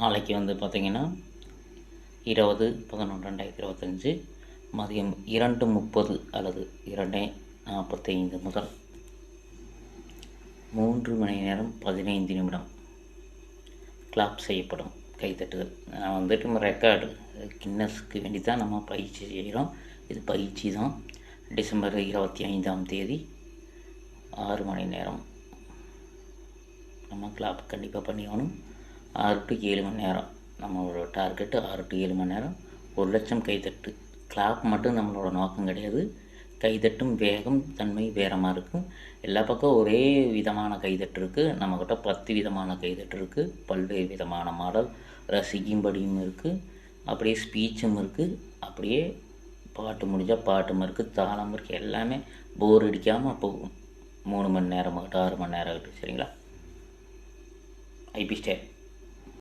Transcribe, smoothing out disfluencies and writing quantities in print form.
நாளைக்கு வந்து பார்த்திங்கன்னா 20/11/2025 மதியம் 2:30 அல்லது 2:45 முதல் 3 மணி நேரம் 15 நிமிடம் கிளாப் செய்யப்படும் கைத்தட்டுதல். நான் வந்துட்டு நம்ம ரெக்கார்டு கின்னஸ்க்கு வேண்டி தான் நம்ம பயிற்சி செய்கிறோம். இது பயிற்சி தான். டிசம்பர் 25ஆம் தேதி 6 மணி நேரம் நம்ம கிளாப் கண்டிப்பாக பண்ணியாகணும். 6 to 7 மணி நேரம் நம்மளோட டார்கெட்டு. 6 to 7 மணி நேரம் 1,00,000 கைத்தட்டு. கிளாப் மட்டும் நம்மளோட நோக்கம் கிடையாது. கைத்தட்டும் வேகம் தன்மை வேறு மாதிரி இருக்கும். எல்லா பக்கம் ஒரே விதமான கைத்தட்டு இருக்குது. நம்மக்கிட்ட 10 விதமான கைத்தட்டு இருக்குது. பல்வேறு விதமான மாடல் ரசிக்கும்படியும் இருக்குது. அப்படியே ஸ்பீச்சும் இருக்குது. அப்படியே பாட்டு முடிஞ்சால் பாட்டும் இருக்குது, தாளம் இருக்குது. எல்லாமே போர் அடிக்காமல் போகும். 3 மணி நேரம் ஆகட்டும், 6 மணி நேரம் ஆகட்டும். சரிங்களா? IP stay